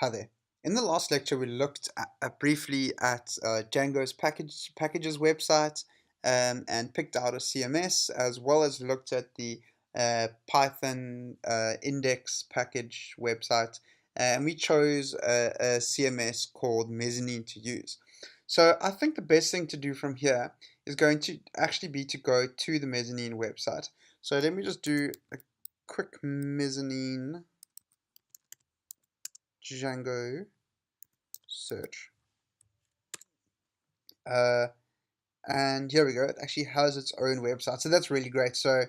Hi there. In the last lecture, we looked briefly at Django's packages website and picked out a CMS, as well as looked at the Python index package website, and we chose a CMS called Mezzanine to use. So I think the best thing to do from here is going to actually be to go to the Mezzanine website. So let me just do a quick Mezzanine Django search. Uh, and here we go. It actually has its own website, so that's really great. So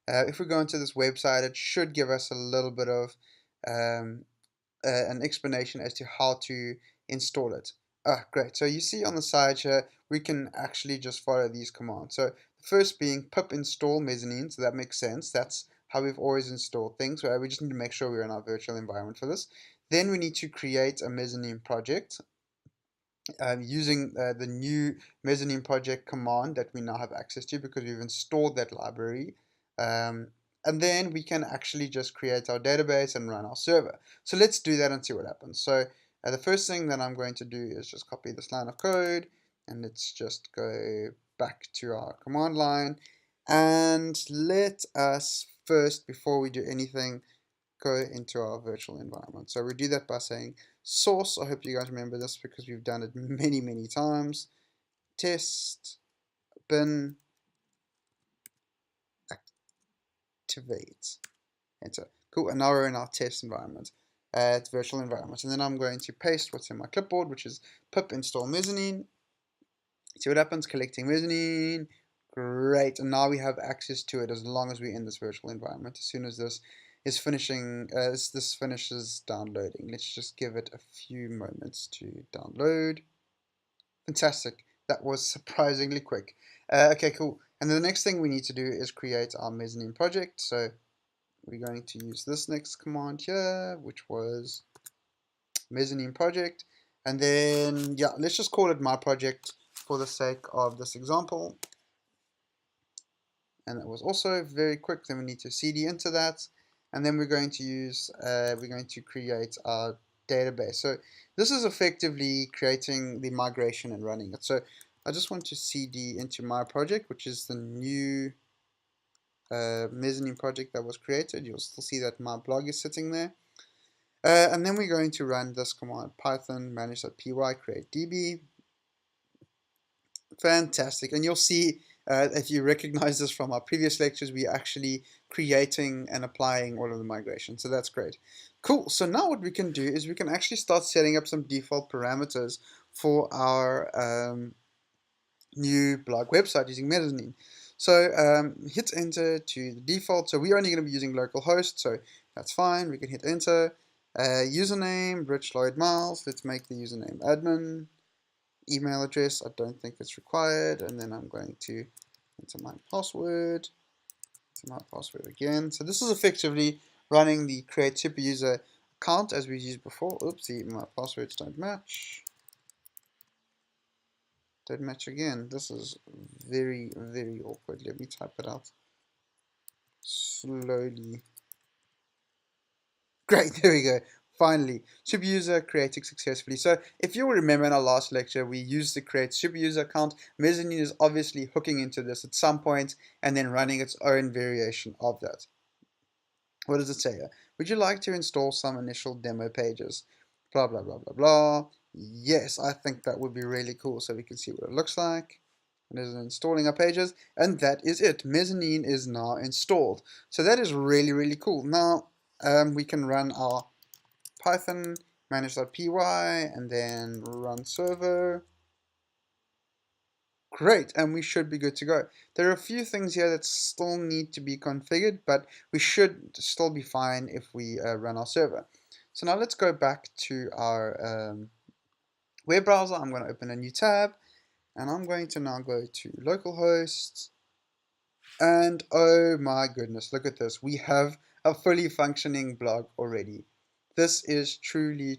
if we go into this website, it should give us a little bit of um, an explanation as to how to install it. Ah, great. So you see on the side here, we can actually just follow these commands. So the first being pip install mezzanine, so that makes sense. That's how we've always installed things. We just need to make sure we're in our virtual environment for this. Then we need to create a mezzanine project using the new mezzanine project command that we now have access to because we've installed that library. Um, and then we can actually just create our database and run our server. So let's do that and see what happens. So the first thing that I'm going to do is just copy this line of code, and let's just go back to our command line. And let us first, before we do anything, go into our virtual environment. So we do that by saying source. I hope you guys remember this because we've done it many times. Test bin activate. Enter. Cool. And now we're in our test environment. It's virtual environment. And then I'm going to paste what's in my clipboard, which is pip install mezzanine. See what happens, collecting mezzanine. Great, and now we have access to it as long as we're in this virtual environment. As soon as this is finishing, as this finishes downloading, let's just give it a few moments to download. Fantastic, that was surprisingly quick. Okay, cool. And then the next thing we need to do is create our mezzanine project. So we're going to use this next command here, which was mezzanine project. And then, yeah, let's just call it my project for the sake of this example. And that was also very quick. Then we need to cd into that, and then we're going to use we're going to create our database. So this is effectively creating the migration and running it. So I just want to cd into my project, which is the new mezzanine project that was created. You'll still see that my blog is sitting there. And then we're going to run this command, python manage.py create db. Fantastic. And you'll see, if you recognize this from our previous lectures, we're actually creating and applying all of the migration. So that's great. Cool. So now what we can do is we can actually start setting up some default parameters for our new blog website using Mezzanine. So hit enter to the default. So we're only going to be using localhost, so that's fine. We can hit enter. Username, Rich Lloyd Miles. Let's make the username admin. Email address, I don't think it's required, and then I'm going to enter my password again. So this is effectively running the create super user account as we used before. Oopsie, my passwords don't match again. This is very awkward. Let me type it out slowly. Great, there we go. Finally, super user created successfully. So if you will remember in our last lecture, we used the create super user account. Mezzanine is obviously hooking into this at some point and then running its own variation of that. What does it say here? Would you like to install some initial demo pages? Blah, blah, blah, blah, blah. Yes, I think that would be really cool so we can see what it looks like. It is installing our pages, and that is it. Mezzanine is now installed. So that is really cool. Now, we can run our Python manage.py and then run server. Great, and we should be good to go. There are a few things here that still need to be configured, but we should still be fine if we run our server. So now let's go back to our web browser. I'm going to open a new tab, and I'm going to now go to localhost. And oh my goodness, look at this. We have a fully functioning blog already. This is truly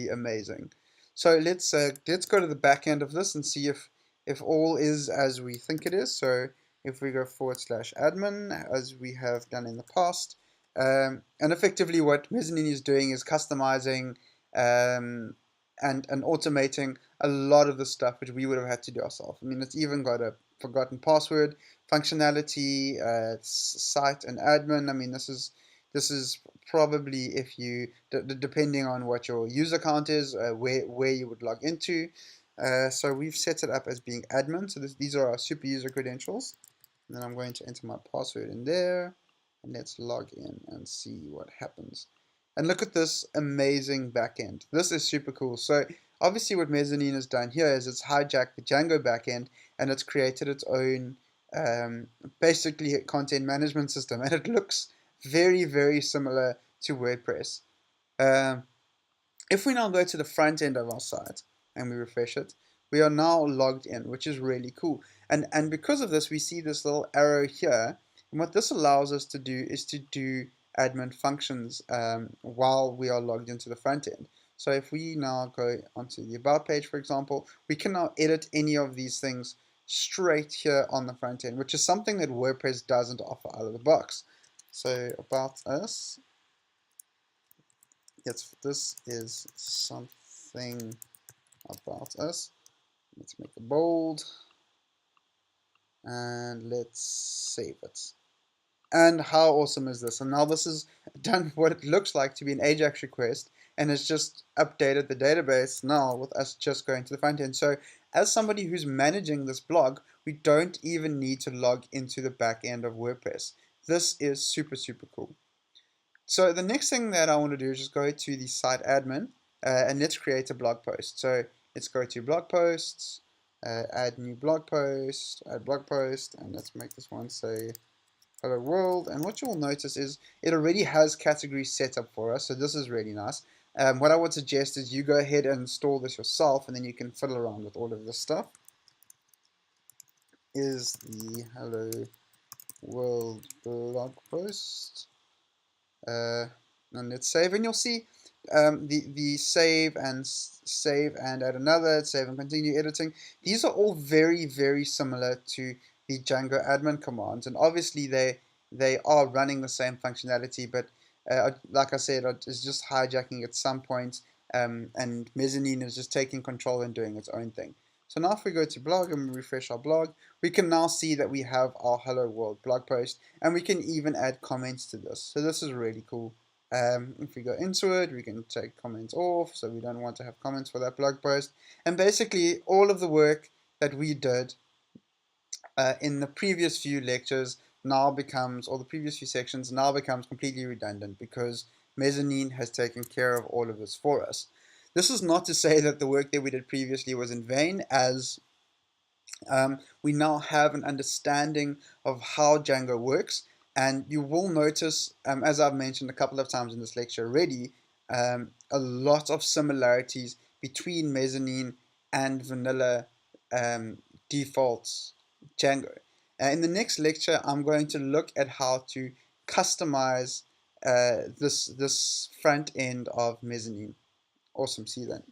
amazing. So let's go to the back end of this and see if all is as we think it is. So if we go /admin as we have done in the past, and effectively what Mezzanine is doing is customizing and automating a lot of the stuff which we would have had to do ourselves. I mean, it's even got a forgotten password functionality, site and admin. I mean, this is probably, if you depending on what your user count is, where you would log into. So we've set it up as being admin. So these are our super user credentials. And then I'm going to enter my password in there, and let's log in and see what happens. And look at this amazing backend. This is super cool. So obviously what Mezzanine has done here is it's hijacked the Django backend and it's created its own basically content management system, and it looks very, very similar to WordPress. Um, if we now go to the front end of our site and we refresh it, we are now logged in, which is really cool. And because of this, we see this little arrow here. And what this allows us to do is to do admin functions while we are logged into the front end. So if we now go onto the About page, for example, we can now edit any of these things straight here on the front end, which is something that WordPress doesn't offer out of the box. So About Us, this is something about us. Let's make it bold and let's save it. And how awesome is this? And now this has done what it looks like to be an Ajax request, and it's just updated the database now with us just going to the front end. So as somebody who's managing this blog, we don't even need to log into the back end of WordPress. This is super, super cool. So the next thing that I want to do is just go to the site admin and let's create a blog post. So let's go to blog posts, add new blog post, add blog post, and let's make this one say hello world. And what you'll notice is it already has categories set up for us, so this is really nice. What I would suggest is you go ahead and install this yourself, and then you can fiddle around with all of this stuff. Is the hello world blog post. And let's save, and you'll see the save and add another, save and continue editing. These are all very, very similar to the Django admin commands, and obviously they are running the same functionality, but like I said, it's just hijacking at some point, and Mezzanine is just taking control and doing its own thing. So now if we go to blog and refresh our blog, we can now see that we have our Hello World blog post, and we can even add comments to this. So this is really cool. If we go into it, we can take comments off, so we don't want to have comments for that blog post. And basically all of the work that we did in the previous few lectures now becomes, or the previous few sections now becomes completely redundant because Mezzanine has taken care of all of this for us. This is not to say that the work that we did previously was in vain, as we now have an understanding of how Django works, and you will notice, as I've mentioned a couple of times in this lecture already, a lot of similarities between Mezzanine and vanilla default Django. In the next lecture, I'm going to look at how to customize this front end of Mezzanine. Awesome, see you then.